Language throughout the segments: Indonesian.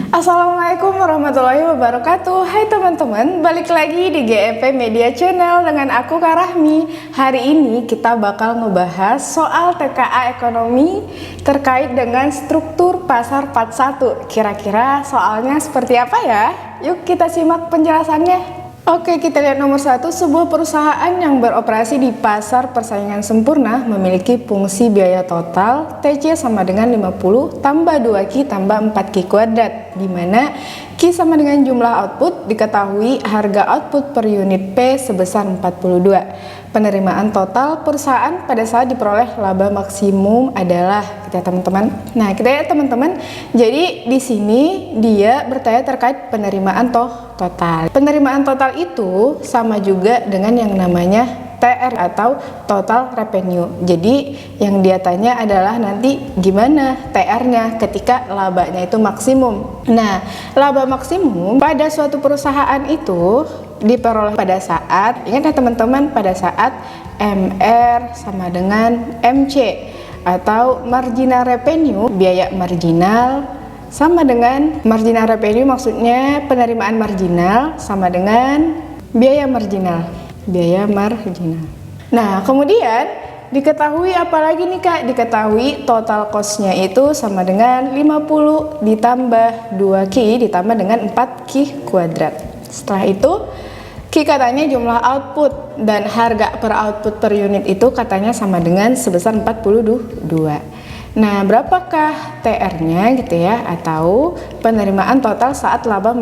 Assalamualaikum warahmatullahi wabarakatuh. Hai teman-teman, balik lagi di GEP Media Channel dengan aku Kak Rahmi. Hari ini kita bakal ngebahas soal TKA Ekonomi terkait dengan struktur pasar part 1. Kira-kira soalnya seperti apa ya? Yuk kita simak penjelasannya. Oke, kita lihat nomor 1. Sebuah perusahaan yang beroperasi di pasar persaingan sempurna memiliki fungsi biaya total TC sama dengan 50 tambah 2Q tambah 4Q kuadrat, di mana Q sama dengan jumlah output, diketahui harga output per unit P sebesar 42. Penerimaan total perusahaan pada saat diperoleh laba maksimum adalah, kita teman-teman. Nah, kita lihat teman-teman. Jadi di sini dia bertanya terkait penerimaan total. Penerimaan total itu sama juga dengan yang namanya TR atau total revenue. Jadi yang dia tanya adalah nanti gimana TR-nya ketika labanya itu maksimum. Nah, laba maksimum pada suatu perusahaan itu diperoleh pada saat, ingat ya teman-teman, pada saat MR sama dengan MC atau marginal revenue, biaya marginal sama dengan marginal revenue, maksudnya penerimaan marginal sama dengan biaya marginal. Nah, kemudian diketahui apalagi nih Kak? Diketahui total cost-nya itu sama dengan 50 ditambah 2Q ditambah dengan 4Q kuadrat. Setelah itu Q katanya jumlah output dan harga per output per unit itu katanya sama dengan sebesar 42. Nah, berapakah TR-nya gitu ya, atau penerimaan total saat laba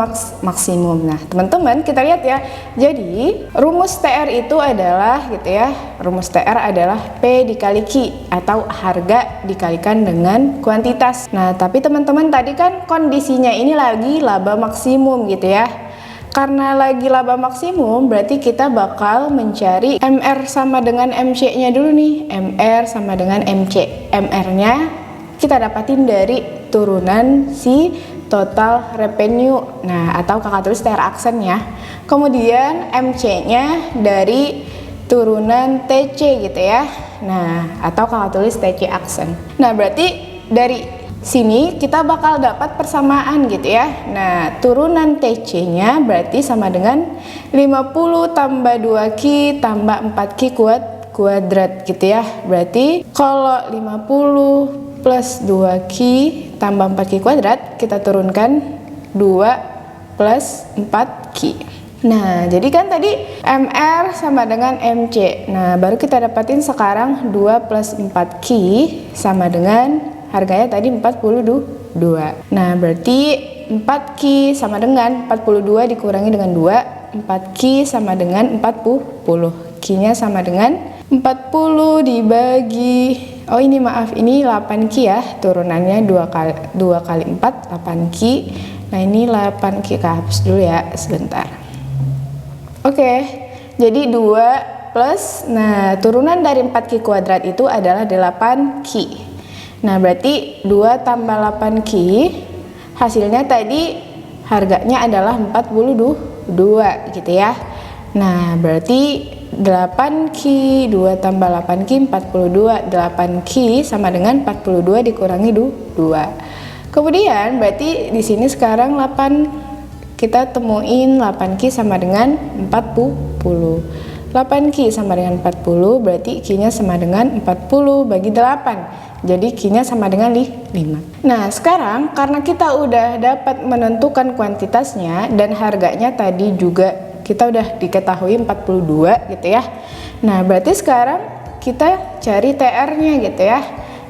maksimum. Nah, teman-teman kita lihat ya. Jadi, rumus TR itu adalah gitu ya. Rumus TR adalah P dikali Q atau harga dikalikan dengan kuantitas. Nah, tapi teman-teman tadi kan kondisinya ini lagi laba maksimum gitu ya. Karena lagi laba maksimum, berarti kita bakal mencari MR sama dengan MC-nya dulu nih. MR sama dengan MC. MR-nya kita dapatin dari turunan si total revenue. Nah, atau kakak tulis TR aksen ya. Kemudian MC-nya dari turunan TC gitu ya. Nah, atau kakak tulis TC aksen. Nah, berarti dari sini kita bakal dapat persamaan gitu ya. Nah, turunan TC-nya berarti sama dengan 50 tambah 2Q tambah 4Q kuadrat gitu ya. Berarti kalau 50 plus 2Q tambah 4Q kuadrat, kita turunkan 2 plus 4Q. Nah, jadi kan tadi MR sama dengan MC. Nah, baru kita dapatin sekarang 2 plus 4Q sama dengan harganya tadi 42. Nah, berarti 4Q sama dengan 42 dikurangi dengan 2. 4Q sama dengan 40. Q-nya sama dengan 40 dibagi, oh ini maaf, ini 8Q ya. Turunannya 2 kali 4, 8Q. Nah, ini 8Q, hapus dulu ya sebentar. Oke, jadi 2 plus, nah turunan dari 4Q kuadrat itu adalah 8Q. Nah, berarti 2 tambah 8Q, hasilnya tadi harganya adalah 42 gitu ya. Nah, berarti 8Q, 2 tambah 8Q, 42. 8Q sama dengan 42 dikurangi 2. Kemudian berarti di sini sekarang 8, kita temuin 8Q sama dengan 40. 8Q sama dengan 40, berarti Q-nya sama dengan 40 bagi 8. Jadi Q-nya sama dengan 5. Nah, sekarang karena kita udah dapat menentukan kuantitasnya dan harganya tadi juga kita udah diketahui 42 gitu ya. Nah, berarti sekarang kita cari TR-nya gitu ya.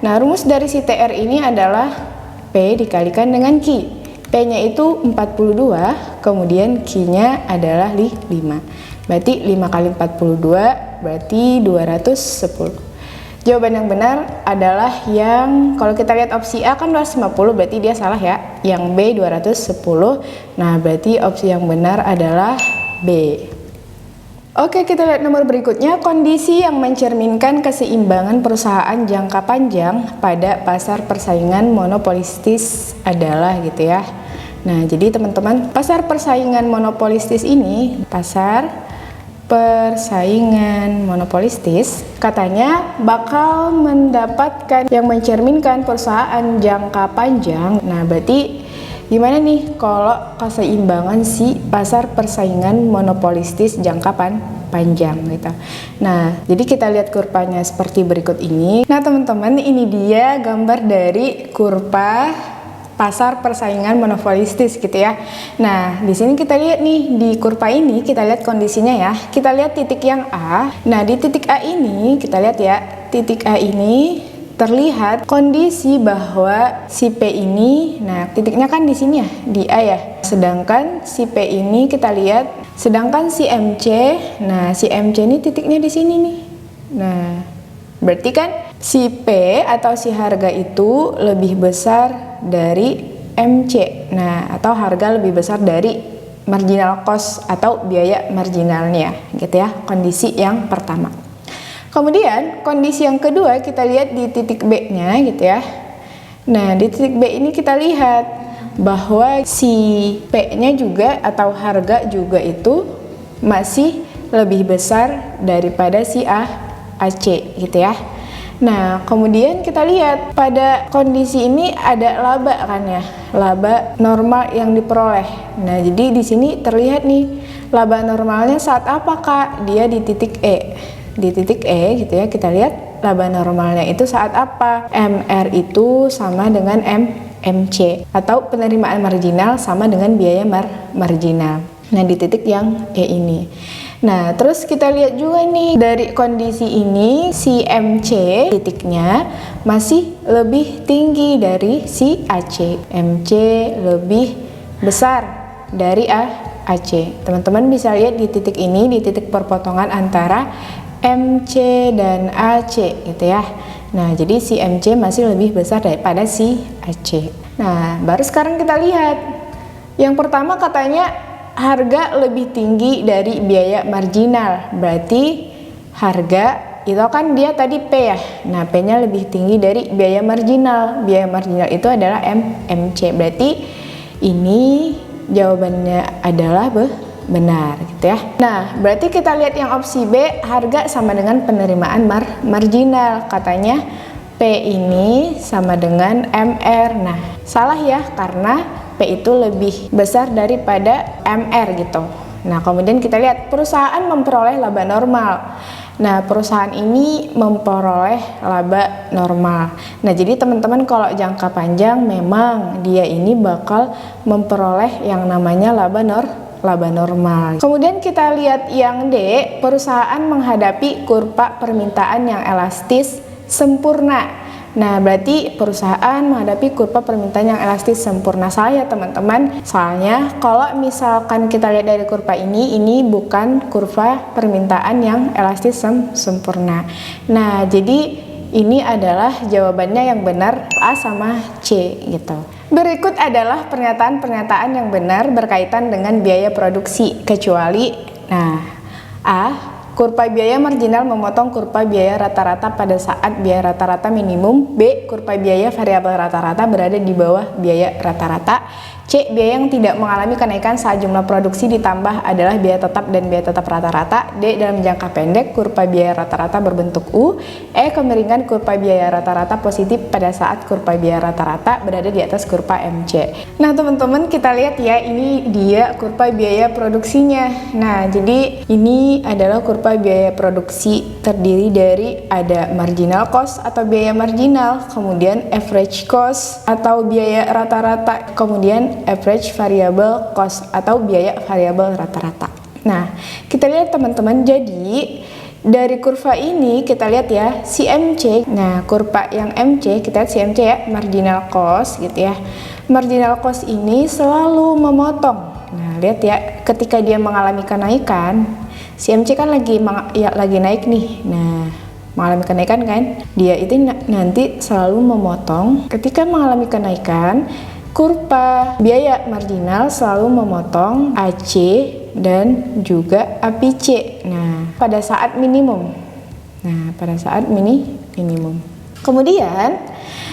Nah, rumus dari si TR ini adalah P dikalikan dengan Q. P-nya itu 42, kemudian Q-nya adalah 5. Berarti 5 kali 42 berarti 210. Jawaban yang benar adalah yang, kalau kita lihat opsi A kan 250, berarti dia salah ya. Yang B 210. Nah, berarti opsi yang benar adalah B. Oke, kita lihat nomor berikutnya. Kondisi yang mencerminkan keseimbangan perusahaan jangka panjang pada pasar persaingan monopolistis adalah gitu ya. Nah, jadi teman-teman, pasar persaingan monopolistis ini, pasar persaingan monopolistis katanya bakal mendapatkan yang mencerminkan perusahaan jangka panjang. Nah, berarti Gimana nih kalau keseimbangan si pasar persaingan monopolistis jangka panjang gitu. Nah, jadi kita lihat kurvanya seperti berikut ini. Nah, teman-teman, ini dia gambar dari kurva pasar persaingan monopolistis gitu ya. Nah, di sini kita lihat nih di kurva ini, kita lihat kondisinya ya. Kita lihat titik yang A. Nah, di titik A ini kita lihat ya, titik A ini terlihat kondisi bahwa si P ini, nah titiknya kan di sini ya, di A ya. Sedangkan si P ini kita lihat, sedangkan si MC, nah si MC ini titiknya di sini nih. Nah, berarti kan si P atau si harga itu lebih besar dari MC. Nah, atau harga lebih besar dari marginal cost atau biaya marginalnya gitu ya. Kondisi yang pertama. Kemudian kondisi yang kedua kita lihat di titik B-nya gitu ya. Nah, di titik B ini kita lihat bahwa si P-nya juga atau harga juga itu masih lebih besar daripada si AC gitu ya. Nah, kemudian kita lihat pada kondisi ini ada laba kan ya, laba normal yang diperoleh. Nah, jadi di sini terlihat nih laba normalnya saat apa Kak? Dia di titik E. Di titik E gitu ya, kita lihat laba normalnya itu saat apa? MR itu sama dengan MC atau penerimaan marginal sama dengan biaya marginal. Nah, di titik yang E ini. Nah, terus kita lihat juga nih dari kondisi ini si MC titiknya masih lebih tinggi dari si AC. MC lebih besar dari AC. Teman-teman bisa lihat di titik ini, di titik perpotongan antara MC dan AC gitu ya. Nah, jadi si MC masih lebih besar daripada si AC. Nah, baru sekarang kita lihat. Yang pertama katanya harga lebih tinggi dari biaya marginal. Berarti harga itu kan dia tadi P ya. Nah, P-nya lebih tinggi dari biaya marginal. Biaya marginal itu adalah MC. Berarti ini jawabannya adalah benar gitu ya. Nah, berarti kita lihat yang opsi B, harga sama dengan penerimaan marginal. Katanya P ini sama dengan MR. Nah, salah ya, karena P itu lebih besar daripada MR gitu. Nah, kemudian kita lihat perusahaan memperoleh laba normal. Nah, perusahaan ini memperoleh laba normal. Nah, jadi teman-teman kalau jangka panjang memang dia ini bakal memperoleh yang namanya laba normal. Kemudian kita lihat yang D, perusahaan menghadapi kurva permintaan yang elastis sempurna. Nah, berarti perusahaan menghadapi kurva permintaan yang elastis sempurna. Salah ya teman-teman. Soalnya kalau misalkan kita lihat dari kurva ini bukan kurva permintaan yang elastis sempurna. Nah, jadi ini adalah jawabannya yang benar A sama C gitu. Berikut adalah pernyataan-pernyataan yang benar berkaitan dengan biaya produksi kecuali A. Kurva biaya marginal memotong kurva biaya rata-rata pada saat biaya rata-rata minimum. B. Kurva biaya variabel rata-rata berada di bawah biaya rata-rata. C. Biaya yang tidak mengalami kenaikan saat jumlah produksi ditambah adalah biaya tetap dan biaya tetap rata-rata. D. Dalam jangka pendek, kurva biaya rata-rata berbentuk U. E. Kemiringan kurva biaya rata-rata positif pada saat kurva biaya rata-rata berada di atas kurva MC. Nah, teman-teman, kita lihat ya, ini dia kurva biaya produksinya. Nah, jadi ini adalah kurva biaya produksi terdiri dari ada marginal cost atau biaya marginal, kemudian average cost atau biaya rata-rata, kemudian average variable cost atau biaya variabel rata-rata. Nah, kita lihat teman-teman, jadi dari kurva ini kita lihat ya si MC. Nah, kurva yang MC, kita lihat si MC ya, marginal cost gitu ya. Marginal cost ini selalu memotong. Nah, lihat ya, ketika dia mengalami kenaikan, si MC kan lagi naik nih. Nah, mengalami kenaikan kan, dia itu nanti selalu memotong. Ketika mengalami kenaikan, kurva biaya marginal selalu memotong AC dan juga APC. Nah, pada saat minimum. Nah, pada saat minimum. Kemudian,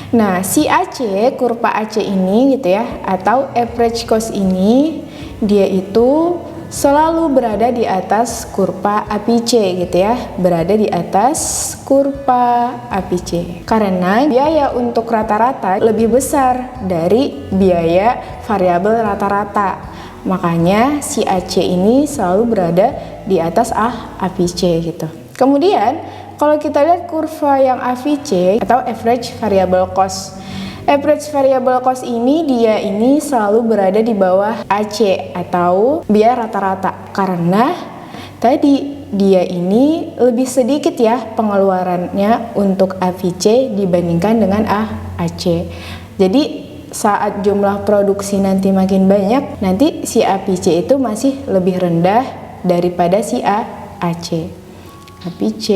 nah si AC, kurva AC ini gitu ya, atau average cost ini, dia itu selalu berada di atas kurva APC gitu ya, berada di atas kurva APC karena biaya untuk rata-rata lebih besar dari biaya variabel rata-rata. Makanya si AC ini selalu berada di atas APC gitu. Kemudian kalau kita lihat kurva yang AVC atau average variable cost. Average variable cost ini dia ini selalu berada di bawah AC atau biaya rata-rata karena tadi dia ini lebih sedikit ya pengeluarannya untuk AVC dibandingkan dengan AC. Jadi saat jumlah produksi nanti makin banyak, nanti si AVC itu masih lebih rendah daripada si AC. AVC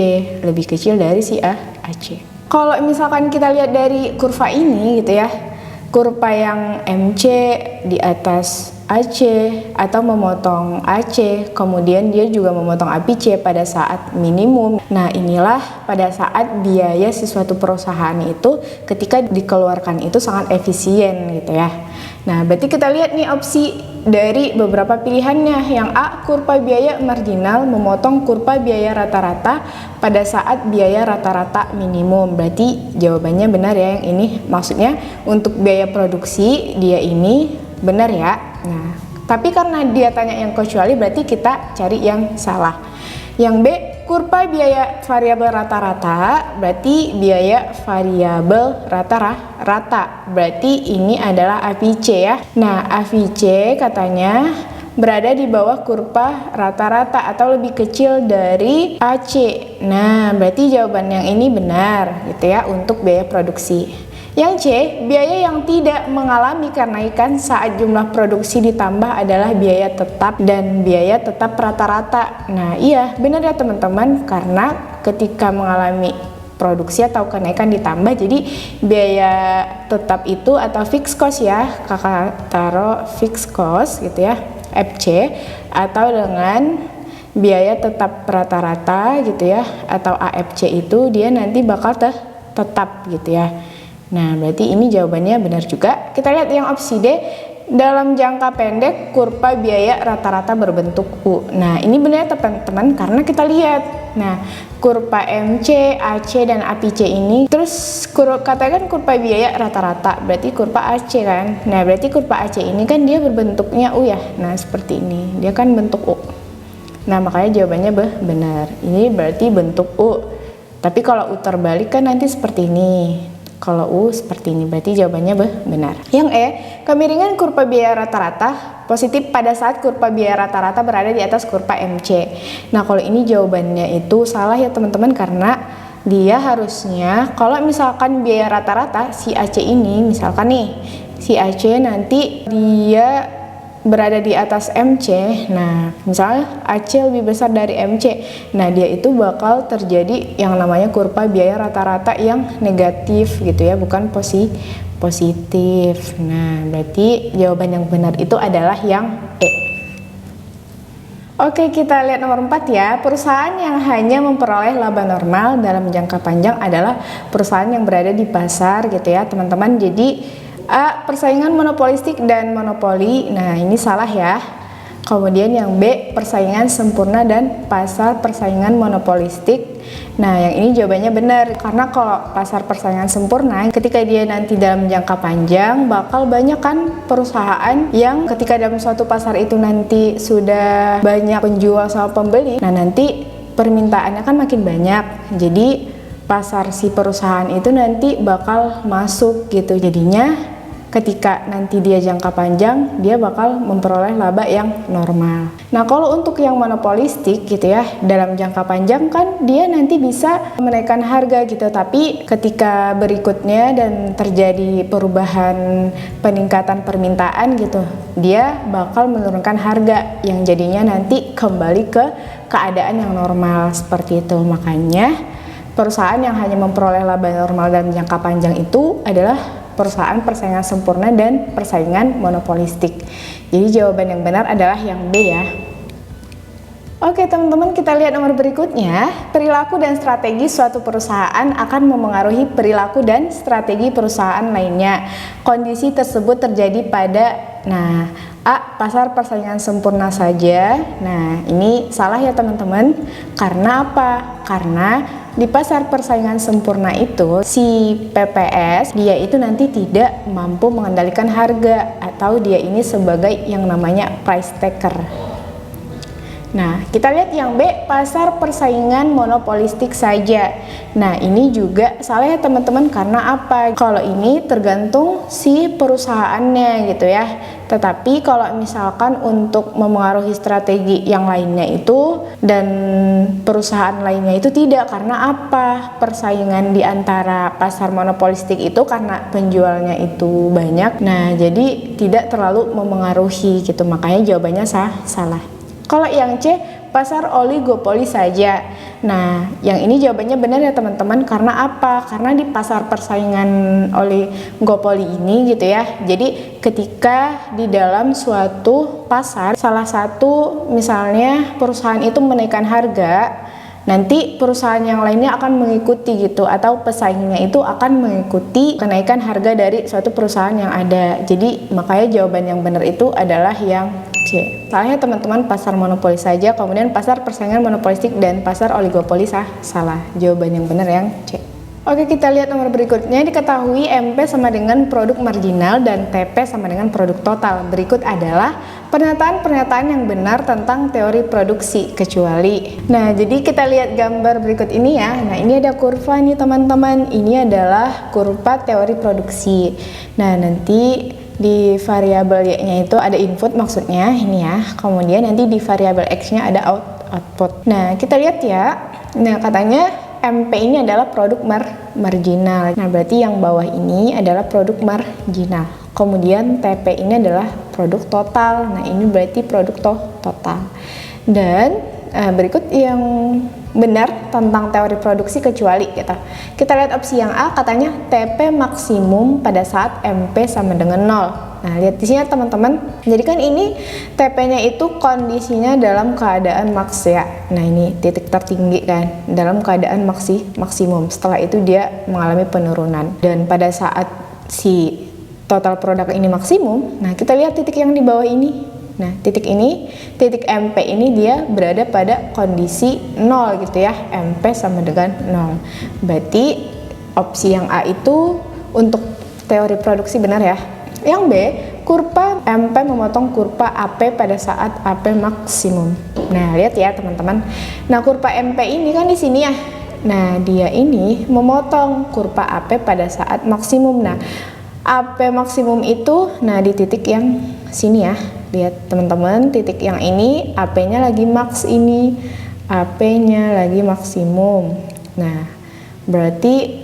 lebih kecil dari si AC. Kalau misalkan kita lihat dari kurva ini gitu ya, kurva yang MC di atas AC atau memotong AC, kemudian dia juga memotong APC pada saat minimum. Nah, inilah pada saat biaya si suatu perusahaan itu ketika dikeluarkan itu sangat efisien gitu ya. Nah, berarti kita lihat nih opsi dari beberapa pilihannya. Yang A, kurva biaya marginal memotong kurva biaya rata-rata pada saat biaya rata-rata minimum. Berarti jawabannya benar ya yang ini. Maksudnya untuk biaya produksi dia ini benar ya. Nah, tapi karena dia tanya yang kecuali berarti kita cari yang salah. Yang B, kurva biaya variabel rata-rata berarti biaya variabel rata-rata. Berarti ini adalah AVC ya. Nah, AVC katanya berada di bawah kurva rata-rata atau lebih kecil dari AC. Nah, berarti jawaban yang ini benar gitu ya untuk biaya produksi. Yang C, biaya yang tidak mengalami kenaikan saat jumlah produksi ditambah adalah biaya tetap dan biaya tetap rata-rata. Nah, iya, benar ya teman-teman, karena ketika mengalami produksi atau kenaikan ditambah, jadi biaya tetap itu atau fixed cost ya, kakak taruh fixed cost gitu ya, FC, atau dengan biaya tetap rata-rata gitu ya, atau AFC itu dia nanti bakal tetap gitu ya. Nah, berarti ini jawabannya benar juga. Kita lihat yang opsi D, dalam jangka pendek kurva biaya rata-rata berbentuk U. Nah, ini benar teman-teman karena kita lihat. Nah, kurva MC, AC dan APC ini terus katakan kurva biaya rata-rata, berarti kurva AC kan. Nah, berarti kurva AC ini kan dia berbentuknya U ya. Nah, seperti ini. Dia kan bentuk U. Nah, makanya jawabannya benar. Ini berarti bentuk U. Tapi kalau U terbalik kan nanti seperti ini. Kalau U seperti ini, berarti jawabannya benar. Yang E, kemiringan kurva biaya rata-rata positif pada saat kurva biaya rata-rata berada di atas kurva MC. Nah, kalau ini jawabannya itu salah ya teman-teman, karena dia harusnya kalau misalkan biaya rata-rata si AC ini, misalkan nih si AC nanti dia berada di atas MC. Nah, misalnya AC lebih besar dari MC. Nah, dia itu bakal terjadi yang namanya kurva biaya rata-rata yang negatif gitu ya, bukan positif. Nah, berarti jawaban yang benar itu adalah yang E. Oke, kita lihat nomor 4 ya. Perusahaan yang hanya memperoleh laba normal dalam jangka panjang adalah perusahaan yang berada di pasar gitu ya, teman-teman. Jadi A, persaingan monopolistik dan monopoli. Nah, ini salah ya. Kemudian yang B, persaingan sempurna dan pasar persaingan monopolistik. Nah, yang ini jawabannya benar, karena kalau pasar persaingan sempurna ketika dia nanti dalam jangka panjang bakal banyak kan perusahaan yang ketika dalam suatu pasar itu nanti sudah banyak penjual sama pembeli. Nah, nanti permintaannya kan makin banyak. Jadi pasar si perusahaan itu nanti bakal masuk gitu. Jadinya ketika nanti dia jangka panjang, dia bakal memperoleh laba yang normal. Nah, kalau untuk yang monopolistik gitu ya, dalam jangka panjang kan dia nanti bisa menaikkan harga gitu, tapi ketika berikutnya dan terjadi perubahan peningkatan permintaan gitu, dia bakal menurunkan harga yang jadinya nanti kembali ke keadaan yang normal seperti itu. Makanya perusahaan yang hanya memperoleh laba normal dalam jangka panjang itu adalah perusahaan persaingan sempurna dan persaingan monopolistik. Jadi jawaban yang benar adalah yang B ya. Oke teman-teman, kita lihat nomor berikutnya. Perilaku dan strategi suatu perusahaan akan memengaruhi perilaku dan strategi perusahaan lainnya. Kondisi tersebut terjadi pada Nah, A, pasar persaingan sempurna saja. Nah, ini salah ya teman-teman. Karena apa? Karena di pasar persaingan sempurna itu si PPS dia itu nanti tidak mampu mengendalikan harga, atau dia ini sebagai yang namanya price taker. Nah, kita lihat yang B, pasar persaingan monopolistik saja. Nah, ini juga salah ya teman-teman, karena apa? Kalau ini tergantung si perusahaannya gitu ya. Tetapi kalau misalkan untuk memengaruhi strategi yang lainnya itu dan perusahaan lainnya itu tidak, karena apa? Persaingan di antara pasar monopolistik itu karena penjualnya itu banyak. Nah, jadi tidak terlalu memengaruhi gitu. Makanya jawabannya salah. Kalau yang C, pasar oligopoli saja. Nah, yang ini jawabannya benar ya teman-teman. Karena apa? Karena di pasar persaingan oligopoli ini gitu ya. Jadi ketika di dalam suatu pasar, salah satu misalnya perusahaan itu menaikkan harga, nanti perusahaan yang lainnya akan mengikuti gitu, atau pesaingnya itu akan mengikuti kenaikan harga dari suatu perusahaan yang ada. Jadi makanya jawaban yang benar itu adalah yang C. Salahnya teman-teman pasar monopoli saja, kemudian pasar persaingan monopolistik dan pasar oligopoli salah. Jawaban yang benar yang C. Oke, kita lihat nomor berikutnya. Diketahui MP sama dengan produk marginal dan TP sama dengan produk total. Berikut adalah pernyataan-pernyataan yang benar tentang teori produksi kecuali. Nah, jadi kita lihat gambar berikut ini ya. Nah, ini ada kurva nih teman-teman. Ini adalah kurva teori produksi. Nah, nanti di variabel Y-nya itu ada input, maksudnya ini ya. Kemudian nanti di variabel X-nya ada output. Nah, kita lihat ya. Nah, katanya MP ini adalah produk marginal. Nah, berarti yang bawah ini adalah produk marginal. Kemudian TP ini adalah produk total. Nah, ini berarti produk total. Dan berikut yang benar tentang teori produksi kecuali kita lihat opsi yang A, katanya TP maksimum pada saat MP sama dengan 0. Nah, lihat di sini teman-teman. Jadi kan ini TP-nya itu kondisinya dalam keadaan maks ya. Nah, ini titik tertinggi kan, dalam keadaan maksimum. Setelah itu dia mengalami penurunan. Dan pada saat si total produk ini maksimum, nah kita lihat titik yang di bawah ini. Nah, titik ini, titik MP ini dia berada pada kondisi 0 gitu ya. MP sama dengan 0. Berarti opsi yang A itu untuk teori produksi benar ya. Yang B, kurva MP memotong kurva AP pada saat AP maksimum. Nah, lihat ya teman-teman. Nah, kurva MP ini kan di sini ya. Nah, dia ini memotong kurva AP pada saat maksimum. Nah, AP maksimum itu nah di titik yang sini ya. Lihat teman-teman, titik yang ini AP-nya lagi maks ini. AP-nya lagi maksimum. Nah, berarti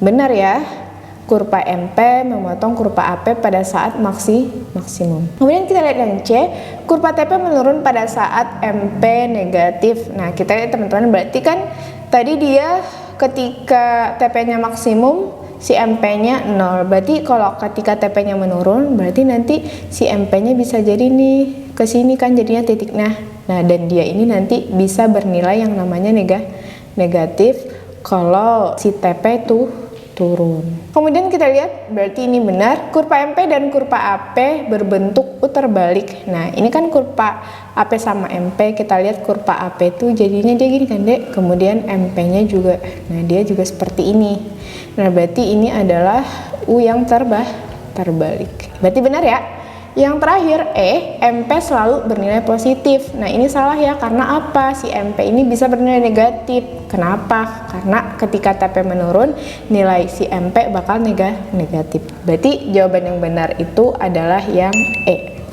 benar ya. Kurva MP memotong kurva AP pada saat maksimum. Kemudian kita lihat yang C, kurva TP menurun pada saat MP negatif. Nah, kita lihat teman-teman, berarti kan tadi dia ketika TP-nya maksimum, si MP-nya 0. Berarti kalau ketika TP-nya menurun, berarti nanti si MP-nya bisa jadi nih ke sini kan jadinya titik. Nah, dan dia ini nanti bisa bernilai yang namanya negatif kalau si TP itu turun. Kemudian kita lihat, berarti ini benar, kurva MP dan kurva AP berbentuk putar balik. Nah, ini kan kurva AP sama MP, kita lihat kurva AP itu jadinya dia gini kan dek, kemudian MP-nya juga, nah dia juga seperti ini. Nah, berarti ini adalah U yang terbalik. Berarti benar ya. Yang terakhir E, MP selalu bernilai positif. Nah, ini salah ya, karena apa? Si MP ini bisa bernilai negatif. Kenapa? Karena ketika TP menurun, nilai si MP bakal negatif. Berarti jawaban yang benar itu adalah yang E.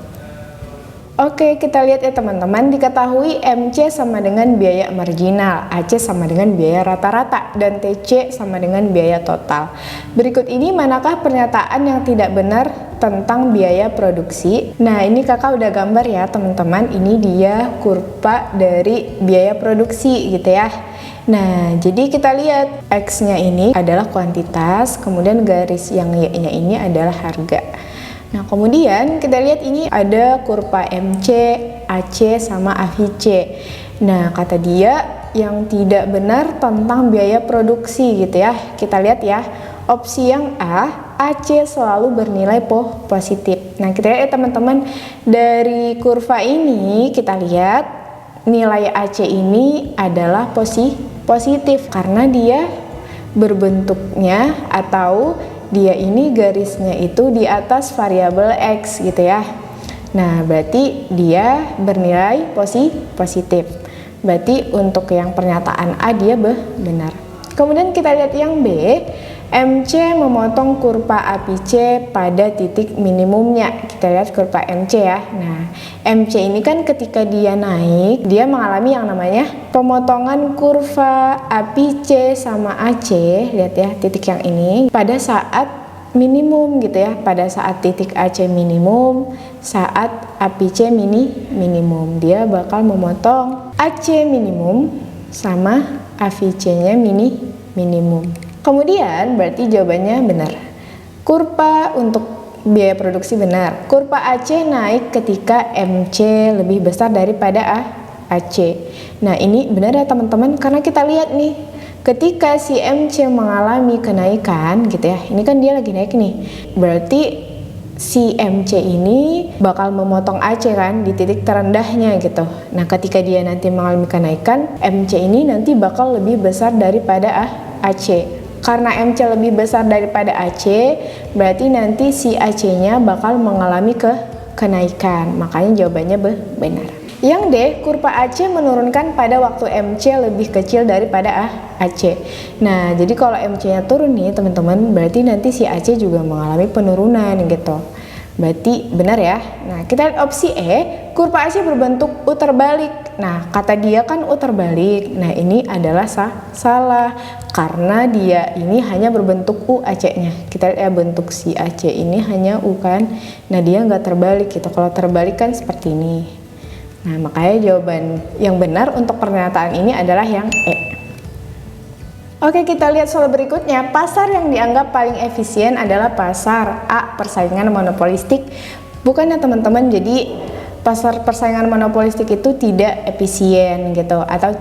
Oke, kita lihat ya teman-teman. Diketahui MC sama dengan biaya marginal, AC sama dengan biaya rata-rata, dan TC sama dengan biaya total. Berikut ini manakah pernyataan yang tidak benar tentang biaya produksi? Nah, ini kakak udah gambar ya teman-teman. Ini dia kurva dari biaya produksi gitu ya. Nah, jadi kita lihat X-nya ini adalah kuantitas, kemudian garis yang Y-nya ini adalah harga. Nah, kemudian kita lihat ini ada kurva MC, AC, sama AVC. Nah, kata dia yang tidak benar tentang biaya produksi gitu ya. Kita lihat ya, opsi yang A, AC selalu bernilai positif. Nah, kita lihat ya teman-teman, dari kurva ini kita lihat nilai AC ini adalah positif karena dia berbentuknya atau dia ini garisnya itu di atas variabel X gitu ya. Nah, berarti dia bernilai positif. Berarti untuk yang pernyataan A dia benar. Kemudian kita lihat yang B, MC memotong kurva APC pada titik minimumnya. Kita lihat kurva MC ya. Nah, MC ini kan ketika dia naik, dia mengalami yang namanya pemotongan kurva APC sama AC. Lihat ya, titik yang ini pada saat minimum gitu ya. Pada saat titik AC minimum, saat APC minimum, dia bakal memotong AC minimum sama AVC-nya minimum. Kemudian berarti jawabannya benar. Kurva untuk biaya produksi benar. Kurva AC naik ketika MC lebih besar daripada AC. Nah, ini benar ya teman-teman, karena kita lihat nih, ketika si MC mengalami kenaikan gitu ya. Ini kan dia lagi naik nih. Berarti si MC ini bakal memotong AC kan di titik terendahnya gitu. Nah, ketika dia nanti mengalami kenaikan, MC ini nanti bakal lebih besar daripada AC. Karena MC lebih besar daripada AC, berarti nanti si AC-nya bakal mengalami kenaikan. Makanya jawabannya benar. Yang D, kurva AC menurunkan pada waktu MC lebih kecil daripada AC. Nah, jadi kalau MC-nya turun nih teman-teman, berarti nanti si AC juga mengalami penurunan gitu. Berarti benar ya. Nah, kita lihat opsi E, kurva AC berbentuk U terbalik. Nah, kata dia kan U terbalik. Nah, ini adalah salah karena dia ini hanya berbentuk U AC-nya. Kita lihat ya, bentuk si AC ini hanya U kan. Nah, dia nggak terbalik gitu. Kalau terbalik kan seperti ini. Nah, makanya jawaban yang benar untuk pernyataan ini adalah yang E. Oke, kita lihat soal berikutnya. Pasar yang dianggap paling efisien adalah pasar A, persaingan monopolistik. Bukannya teman-teman, jadi pasar persaingan monopolistik itu tidak efisien gitu, atau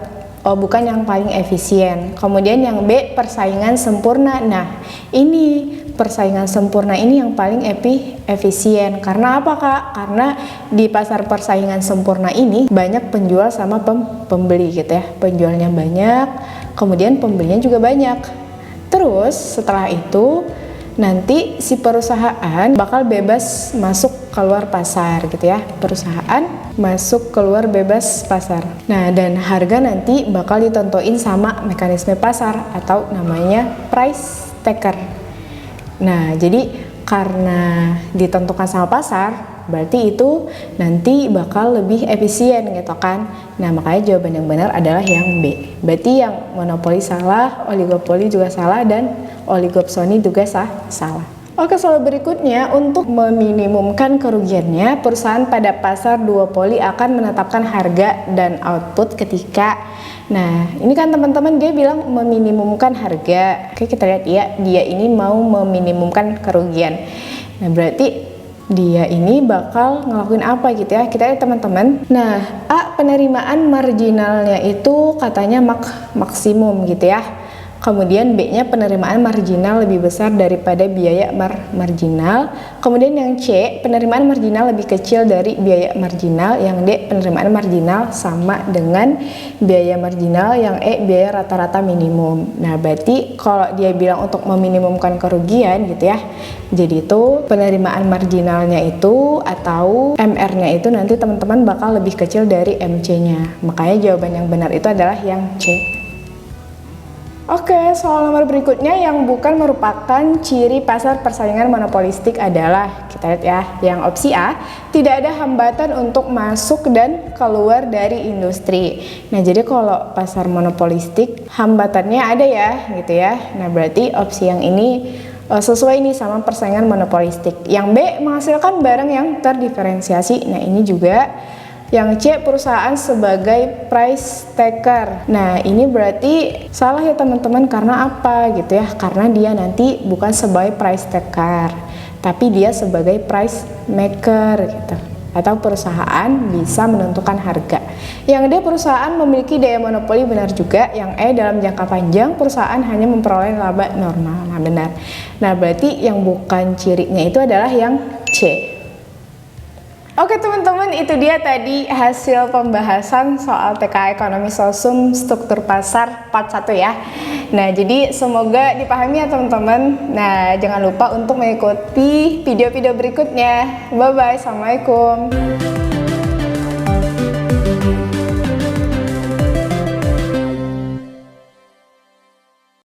bukan yang paling efisien. Kemudian yang B, persaingan sempurna. Nah, ini persaingan sempurna ini yang paling efisien. Karena apa Kak? Karena di pasar persaingan sempurna ini banyak penjual sama pembeli gitu ya. Penjualnya banyak, kemudian pembelinya juga banyak. Terus setelah itu nanti si perusahaan bakal bebas masuk keluar pasar gitu ya. Perusahaan masuk keluar bebas pasar. Nah, dan harga nanti bakal ditentuin sama mekanisme pasar atau namanya price taker. Nah, jadi karena ditentukan sama pasar, berarti itu nanti bakal lebih efisien gitu kan. Nah, makanya jawaban yang benar adalah yang B. Berarti yang monopoli salah, oligopoli juga salah, dan oligopsoni juga salah. Oke, soal berikutnya, untuk meminimumkan kerugiannya, perusahaan pada pasar duopoli akan menetapkan harga dan output ketika, nah ini kan teman-teman dia bilang meminimumkan harga. Oke, kita lihat ya, dia ini mau meminimumkan kerugian. Nah, berarti dia ini bakal ngelakuin apa gitu ya. Kita lihat teman-teman. Nah, A, penerimaan marginalnya itu katanya maksimum gitu ya. Kemudian B-nya penerimaan marginal lebih besar daripada biaya marginal. Kemudian yang C, penerimaan marginal lebih kecil dari biaya marginal. Yang D, penerimaan marginal sama dengan biaya marginal. Yang E, biaya rata-rata minimum. Nah, berarti kalau dia bilang untuk meminimumkan kerugian gitu ya, jadi itu penerimaan marginalnya itu atau MR-nya itu nanti teman-teman bakal lebih kecil dari MC-nya. Makanya jawaban yang benar itu adalah yang C. Oke, soal nomor berikutnya yang bukan merupakan ciri pasar persaingan monopolistik adalah, kita lihat ya, yang opsi A, tidak ada hambatan untuk masuk dan keluar dari industri. Nah, jadi kalau pasar monopolistik hambatannya ada ya, gitu ya. Nah, berarti opsi yang ini sesuai nih sama persaingan monopolistik. Yang B, menghasilkan barang yang terdiferensiasi. Nah, ini juga. Yang C, perusahaan sebagai price taker. Nah, ini berarti salah ya teman-teman, karena apa gitu ya? Karena dia nanti bukan sebagai price taker, tapi dia sebagai price maker gitu. atau perusahaan bisa menentukan harga. Yang D, perusahaan memiliki daya monopoli, benar juga. Yang E, dalam jangka panjang perusahaan hanya memperoleh laba normal. Nah, benar. Nah, berarti yang bukan cirinya itu adalah yang C. Oke teman-teman, itu dia tadi hasil pembahasan soal TKA Ekonomi Sosum Struktur Pasar part 1 ya. Nah, jadi semoga dipahami ya teman-teman. Nah, jangan lupa untuk mengikuti video-video berikutnya. Bye-bye, Assalamualaikum.